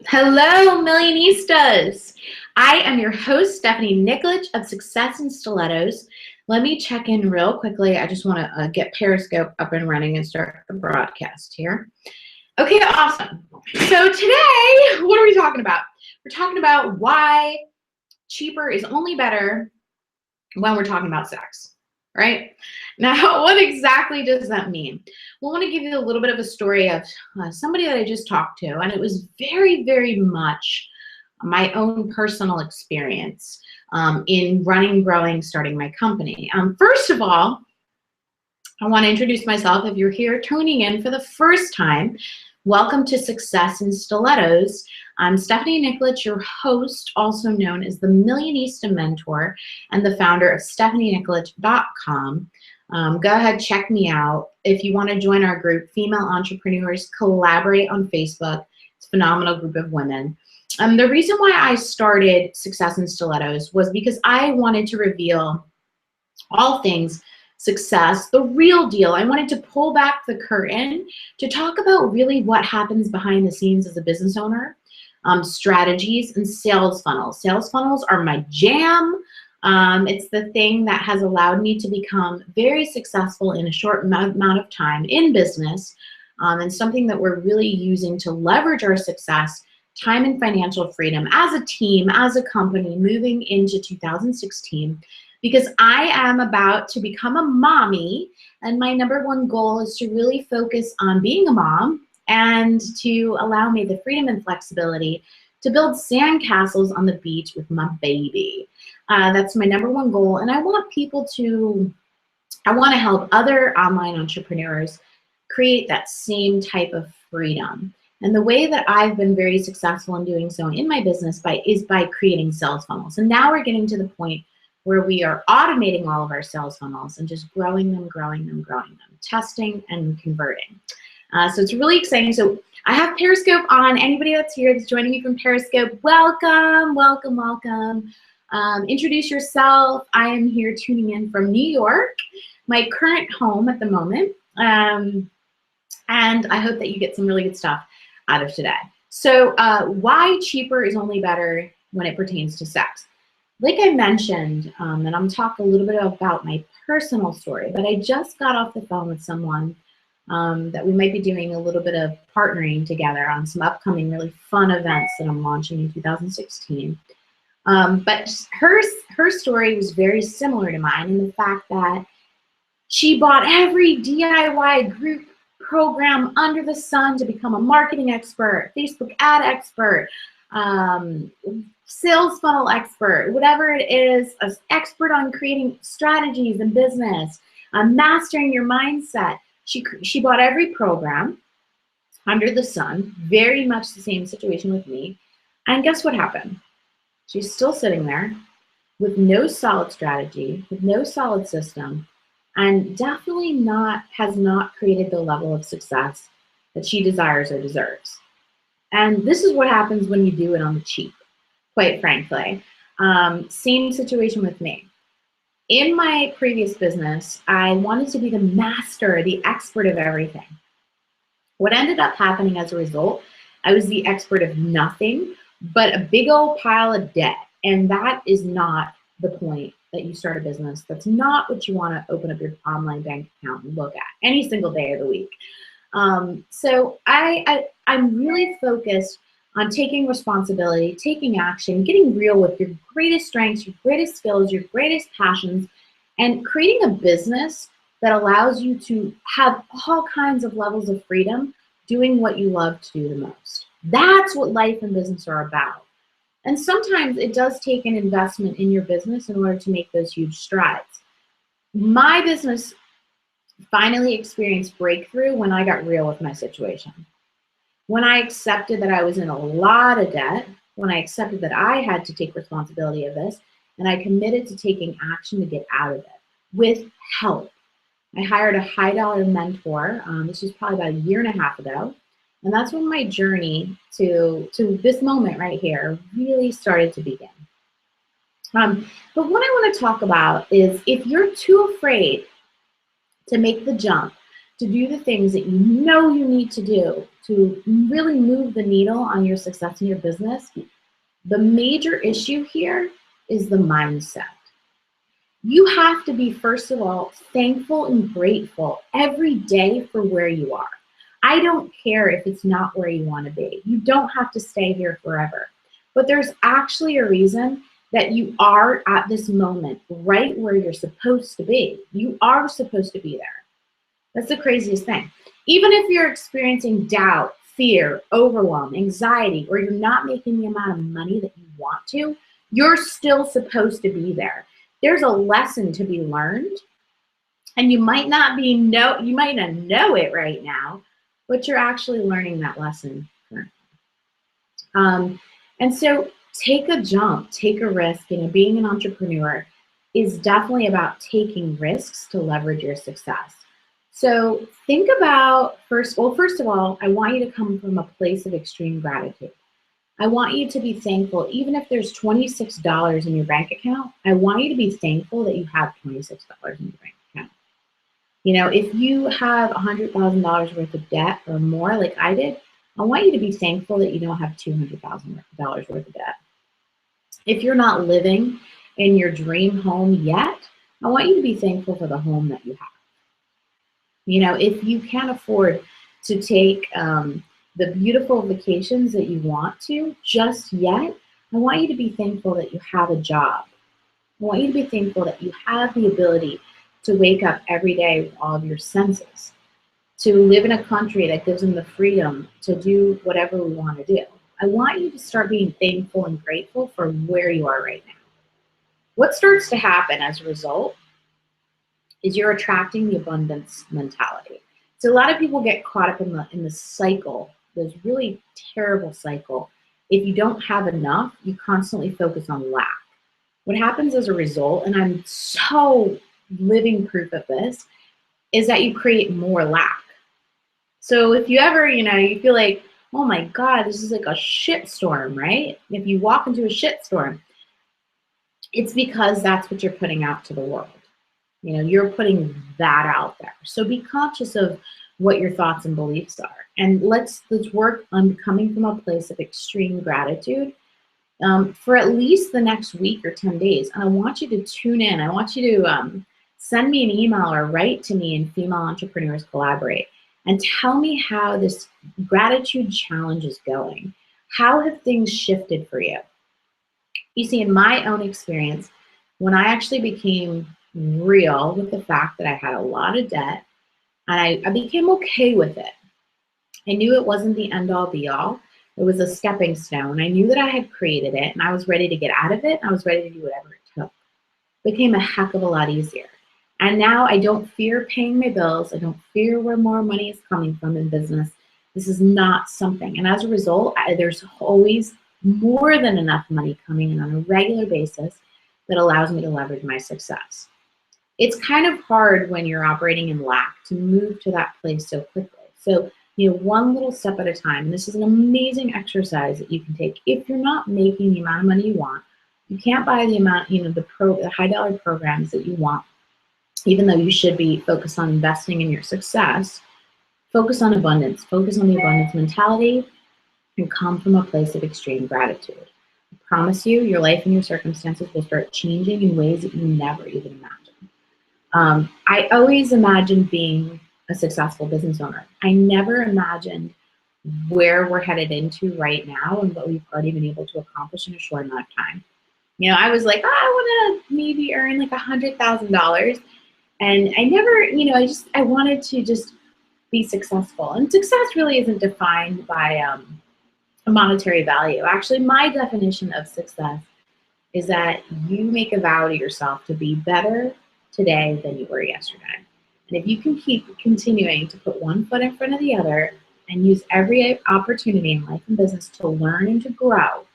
Hello, Millionistas. I am your host, Stephanie Nikolic of Success in Stilettos. Let me check in real quickly. I just want to get Periscope up and running and start the broadcast here. Okay, awesome. So today, what are we talking about? We're talking about why cheaper is only better when we're talking about sex, right? Now, what exactly does that mean? Well, I want to give you a little bit of a story of somebody that I just talked to, and it was very, very much my own personal experience in running, growing, starting my company. First of all, I want to introduce myself. If you're here tuning in for the first time, welcome to Success in Stilettos. I'm Stephanie Nikolic, your host, also known as the Millionista Mentor and the founder of StephanieNikolic.com. Go ahead, check me out. If you want to join our group, Female Entrepreneurs Collaborate on Facebook. It's a phenomenal group of women. The reason why I started Success in Stilettos was because I wanted to reveal all things success, the real deal. I wanted to pull back the curtain to talk about really what happens behind the scenes as a business owner, strategies, and sales funnels. Sales funnels are my jam. It's the thing that has allowed me to become very successful in a short amount of time in business, and something that we're really using to leverage our success, time and financial freedom as a team, as a company, moving into 2016. Because I am about to become a mommy, and my number one goal is to really focus on being a mom and to allow me the freedom and flexibility to build sandcastles on the beach with my baby. That's my number one goal, and I want to help other online entrepreneurs create that same type of freedom. And the way that I've been very successful in doing so in my business is by creating sales funnels. And now we're getting to the point where we are automating all of our sales funnels and just growing them, testing and converting. So it's really exciting. So I have Periscope on. Anybody that's here that's joining me from Periscope, welcome, welcome, welcome. Introduce yourself. I am here tuning in from New York, my current home at the moment. And I hope that you get some really good stuff out of today. So why cheaper is only better when it pertains to sex? Like I mentioned, and I'm talking a little bit about my personal story, but I just got off the phone with someone that we might be doing a little bit of partnering together on some upcoming really fun events that I'm launching in 2016. But her story was very similar to mine in the fact that she bought every DIY group program under the sun to become a marketing expert, Facebook ad expert, sales funnel expert, whatever it is, an expert on creating strategies in business, mastering your mindset. She bought every program under the sun, very much the same situation with me. And guess what happened? She's still sitting there with no solid strategy, with no solid system, and definitely has not created the level of success that she desires or deserves. And this is what happens when you do it on the cheap, quite frankly. Same situation with me. In my previous business, I wanted to be the master, the expert of everything. What ended up happening as a result, I was the expert of nothing but a big old pile of debt. And that is not the point that you start a business. That's not what you want to open up your online bank account and look at any single day of the week. So I'm really focused on taking responsibility, taking action, getting real with your greatest strengths, your greatest skills, your greatest passions, and creating a business that allows you to have all kinds of levels of freedom doing what you love to do the most. That's what life and business are about. And sometimes it does take an investment in your business in order to make those huge strides. My business finally experienced breakthrough when I got real with my situation. When I accepted that I was in a lot of debt, when I accepted that I had to take responsibility of this, and I committed to taking action to get out of it with help. I hired a high-dollar mentor. This was probably about a year and a half ago. And that's when my journey to this moment right here really started to begin. But what I want to talk about is if you're too afraid to make the jump to do the things that you know you need to do to really move the needle on your success in your business, the major issue here is the mindset. You have to be, first of all, thankful and grateful every day for where you are. I don't care if it's not where you want to be. You don't have to stay here forever. But there's actually a reason that you are at this moment right where you're supposed to be. You are supposed to be there. That's the craziest thing. Even if you're experiencing doubt, fear, overwhelm, anxiety, or you're not making the amount of money that you want to, you're still supposed to be there. There's a lesson to be learned, and you might not know it right now, but you're actually learning that lesson currently. And so take a jump, take a risk. Being an entrepreneur is definitely about taking risks to leverage your success. So think about, first of all, I want you to come from a place of extreme gratitude. I want you to be thankful, even if there's $26 in your bank account, I want you to be thankful that you have $26 in your bank account. If you have $100,000 worth of debt or more, like I did, I want you to be thankful that you don't have $200,000 worth of debt. If you're not living in your dream home yet, I want you to be thankful for the home that you have. If you can't afford to take the beautiful vacations that you want to just yet, I want you to be thankful that you have a job. I want you to be thankful that you have the ability to wake up every day with all of your senses, to live in a country that gives them the freedom to do whatever we want to do. I want you to start being thankful and grateful for where you are right now. What starts to happen as a result is you're attracting the abundance mentality. So a lot of people get caught up in the cycle, this really terrible cycle. If you don't have enough, you constantly focus on lack. What happens as a result, and I'm so living proof of this, is that you create more lack. So if you ever, you feel like, oh my God, this is like a shit storm, right? If you walk into a shit storm, it's because that's what you're putting out to the world. You're putting that out there. So be conscious of what your thoughts and beliefs are. And let's work on coming from a place of extreme gratitude for at least the next week or 10 days. And I want you to tune in. I want you to send me an email or write to me in Female Entrepreneurs Collaborate and tell me how this gratitude challenge is going. How have things shifted for you? You see, in my own experience, when I actually became real with the fact that I had a lot of debt, and I became okay with it. I knew it wasn't the end-all be-all. It was a stepping stone. I knew that I had created it, and I was ready to get out of it, and I was ready to do whatever it took. It became a heck of a lot easier. And now I don't fear paying my bills. I don't fear where more money is coming from in business. This is not something. And as a result, there's always more than enough money coming in on a regular basis that allows me to leverage my success. It's kind of hard when you're operating in lack to move to that place so quickly. So, one little step at a time. And this is an amazing exercise that you can take. If you're not making the amount of money you want, you can't buy the amount, the high dollar programs that you want, even though you should be focused on investing in your success. Focus on abundance. Focus on the abundance mentality and come from a place of extreme gratitude. I promise you, your life and your circumstances will start changing in ways that you never even imagined. I always imagined being a successful business owner. I never imagined where we're headed into right now and what we've already been able to accomplish in a short amount of time. I was like, I want to maybe earn like $100,000. And I never, I wanted to just be successful. And success really isn't defined by a monetary value. Actually, my definition of success is that you make a vow to yourself to be better today than you were yesterday. And if you can keep continuing to put one foot in front of the other and use every opportunity in life and business to learn and to grow,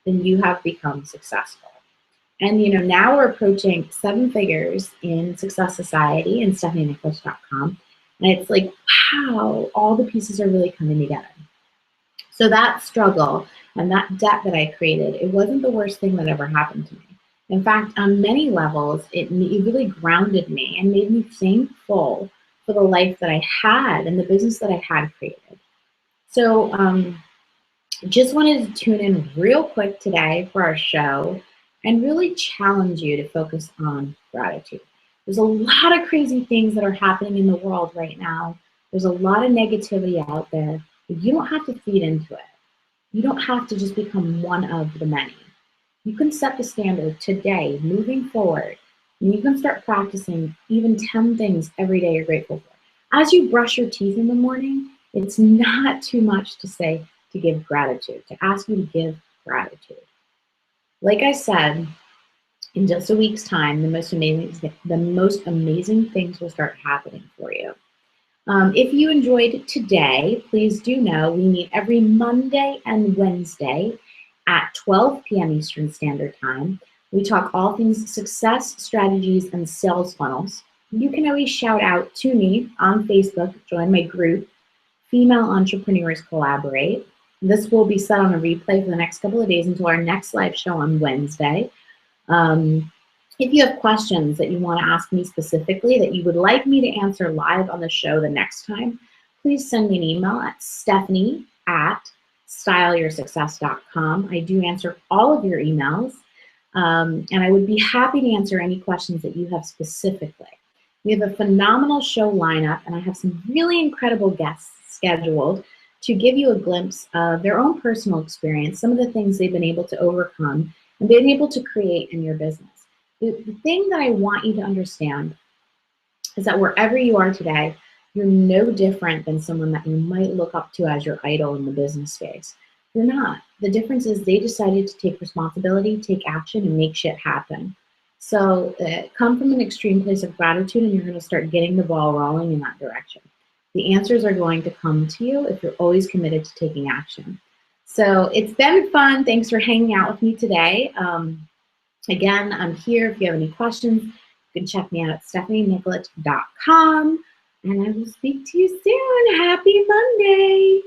then you have become successful. And now we're approaching 7 figures in Success Society and StephanieNicholas.com. And it's like, wow, all the pieces are really coming together. So that struggle and that debt that I created, it wasn't the worst thing that ever happened to me. In fact, on many levels, it really grounded me and made me thankful for the life that I had and the business that I had created. So just wanted to tune in real quick today for our show and really challenge you to focus on gratitude. There's a lot of crazy things that are happening in the world right now. There's a lot of negativity out there, but you don't have to feed into it. You don't have to just become one of the many. You can set the standard today, moving forward, and you can start practicing even 10 things every day you're grateful for. As you brush your teeth in the morning, it's not too much to say to give gratitude, to ask you to give gratitude. Like I said, in just a week's time, the most amazing things will start happening for you. If you enjoyed today, please do know we meet every Monday and Wednesday at 12 p.m. Eastern Standard Time. We talk all things success, strategies, and sales funnels. You can always shout out to me on Facebook, join my group, Female Entrepreneurs Collaborate. This will be set on a replay for the next couple of days until our next live show on Wednesday. If you have questions that you want to ask me specifically that you would like me to answer live on the show the next time, please send me an email at stephanie@styleyoursuccess.com. I do answer all of your emails, and I would be happy to answer any questions that you have specifically. We have a phenomenal show lineup, and I have some really incredible guests scheduled to give you a glimpse of their own personal experience, some of the things they've been able to overcome and been able to create in your business. The thing that I want you to understand is that wherever you are today, you're no different than someone that you might look up to as your idol in the business space. You're not. The difference is they decided to take responsibility, take action, and make shit happen. So come from an extreme place of gratitude and you're going to start getting the ball rolling in that direction. The answers are going to come to you if you're always committed to taking action. So it's been fun. Thanks for hanging out with me today. Again, I'm here. If you have any questions, you can check me out at stephanienicolich.com. And I will speak to you soon. Happy Monday.